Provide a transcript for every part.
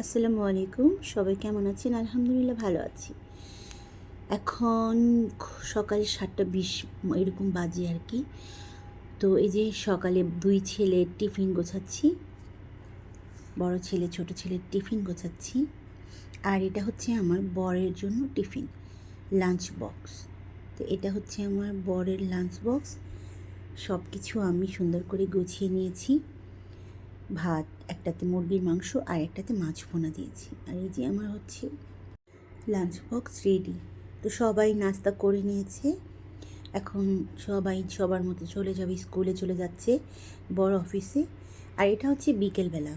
আসসালামু আলাইকুম। সবাই কেমন আছেন? আলহামদুলিল্লাহ ভালো আছি। এখন সকাল 7:20 এরকম বাজে আর কি। তো এই যে সকালে 2 ছেলের টিফিন গোছাচ্ছি। বড় ছেলে, ছোট ছেলের টিফিন গোছাচ্ছি। আর এটা হচ্ছে আমার বরের জন্য টিফিন, লাঞ্চ বক্স। তো এটা হচ্ছে আমার বরের লাঞ্চ বক্স। সব কিছু আমি সুন্দর করে গুছিয়ে নিয়েছি। ভাত, একটাতে মুরগির মাংস আর একটাতে মাছ ভুনা দিয়েছি। আর এই যে আমার হচ্ছে লাঞ্চ বক্স রেডি। তো সবাই নাস্তা করে নিয়েছে। এখন সবাই সবার মতো চলে যাবে, স্কুলে চলে যাচ্ছে, বড় অফিসে। আর এটা হচ্ছে বিকেলবেলা।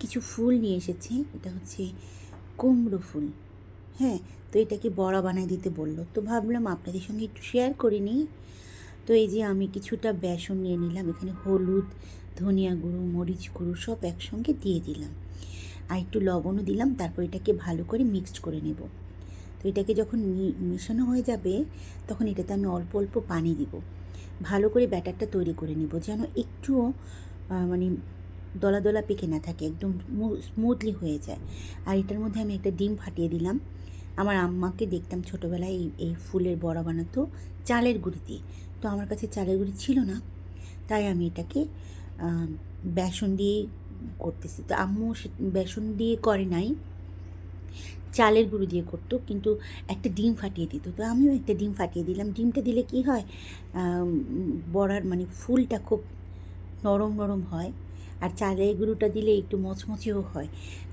কিছু ফুল নিয়ে এসেছে। এটা হচ্ছে কুমড়ো ফুল। হ্যাঁ, তো এটাকে বড়া বানায় দিতে বললো। তো ভাবলাম আপনাদের সঙ্গে একটু শেয়ার করে নিই। তো এই যে আমি কিছুটা বেসন নিয়ে নিলাম। এখানে হলুদ, ধনিয়া গুঁড়ো, মরিচ গুঁড়ো সব একসঙ্গে দিয়ে দিলাম। আর একটু লবণও দিলাম। তারপর এটাকে ভালো করে মিক্সড করে নেব। তো এটাকে যখন মেশানো হয়ে যাবে, তখন এটাতে আমি অল্প অল্প পানি দিব। ভালো করে ব্যাটারটা তৈরি করে নেব, যেন একটুও মানে দলা দলা পেকে না থাকে, একদম স্মুথলি হয়ে যায়। আর এটার মধ্যে আমি একটা ডিম ফাটিয়ে দিলাম। আমার আম্মাকে দেখতাম ছোটোবেলায় এই ফুলের বড়া বানাতো চালের গুঁড়ি দিয়ে। তো আমার কাছে চালের গুঁড়ি ছিল না, তাই আমি এটাকে বেসন দিয়ে করতেছি। তো আম্মু বেসন দিয়ে করে নাই, চালের গুঁড়ো দিয়ে করতো, কিন্তু একটা ডিম ফাটিয়ে দিত। তো আমিও একটা ডিম ফাটিয়ে দিলাম। ডিমটা দিলে কি হয়, বড়ার মানে ফুলটা খুব নরম নরম হয়। আর চালের গুঁড়োটা দিলে একটু মচমচেও হয়।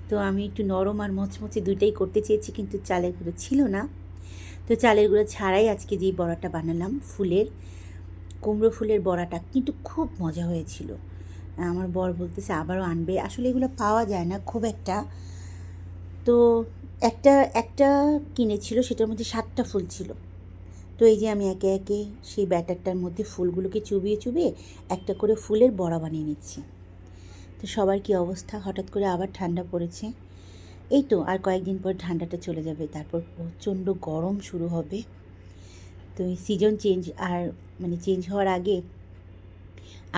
তো আমি একটু নরম আর মচমচে দুইটাই করতে চেয়েছি, কিন্তু চালের গুঁড়ো ছিল না। তো চালের গুঁড়ো ছাড়াই আজকে যেই বড়াটা বানালাম, কুমড়ো ফুলের বড়াটা কিন্তু খুব মজা হয়েছিল। আমার বর বলতেছে আবারও আনবে। আসলে এগুলো পাওয়া যায় না খুব একটা। তো একটা একটা কিনেছিল, সেটার মধ্যে 7টা ফুল ছিল। তো এই যে আমি একে একে সেই ব্যাটারটার মধ্যে ফুলগুলোকে চুবিয়ে চুবিয়ে একটা করে ফুলের বড়া বানিয়ে নিচ্ছি। তো সবার কী অবস্থা, হঠাৎ করে আবার ঠান্ডা পড়েছে। এই তো আর কয়েকদিন পর ঠান্ডাটা চলে যাবে, তারপর প্রচণ্ড গরম শুরু হবে। তো এই সিজন চেঞ্জ, আর মানে চেঞ্জ হওয়ার আগে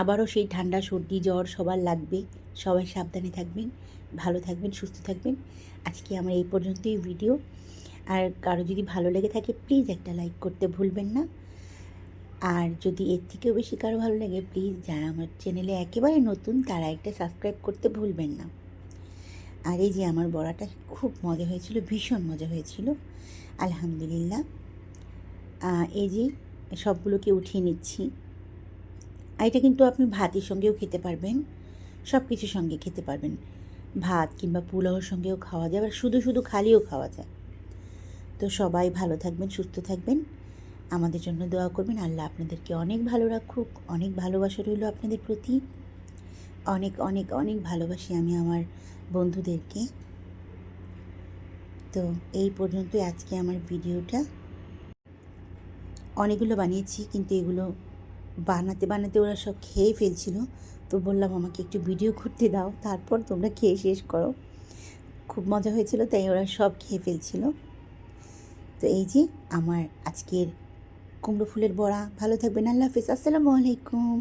আবারও সেই ঠান্ডা, সর্দি, জ্বর সবার লাগবে। সবাই সাবধানে থাকবেন, ভালো থাকবেন, সুস্থ থাকবেন। আজকে আমার এই পর্যন্তই ভিডিও। আর কারো যদি ভালো লেগে থাকে প্লিজ একটা লাইক করতে ভুলবেন না। আর যদি এর থেকেও বেশি কারো ভালো লাগে, প্লিজ যারা আমার চ্যানেলে একেবারে নতুন তারা একটা সাবস্ক্রাইব করতে ভুলবেন না। আর এই যে আমার বড়াটা খুব মজা হয়েছিল, ভীষণ মজা হয়েছিল, আলহামদুলিল্লাহ। এই যে সবগুলোকে উঠিয়ে নিচ্ছি। আর এটা কিন্তু আপনি ভাতের সঙ্গেও খেতে পারবেন, সব কিছুর সঙ্গে খেতে পারবেন। ভাত কিংবা পোলাওর সঙ্গেও খাওয়া যায়, আর শুধু শুধু খালিও খাওয়া যায়। তো সবাই ভালো থাকবেন, সুস্থ থাকবেন, আমাদের জন্য দোয়া করবেন। আল্লাহ আপনাদেরকে অনেক ভালো রাখুক। অনেক ভালোবাসা রইল আপনাদের প্রতি। অনেক অনেক অনেক ভালোবাসি আমি আমার বন্ধুদেরকে। তো এই পর্যন্তই আজকে আমার ভিডিওটা। অনেকগুলো বানিয়েছি, কিন্তু এগুলো বানাতে বানাতে ওরা সব খেয়ে ফেলছিল। তো বললাম আমাকে একটু ভিডিও করতে দাও, তারপর তোমরা খেয়ে শেষ করো। খুব মজা হয়েছিল, তাই ওরা সব খেয়ে ফেলছিল। তো এই যে আমার আজকের কুমড়ো ফুলের বড়া। ভালো থাকবেন, আল্লাহ হাফিজ, আসসালামু আলাইকুম।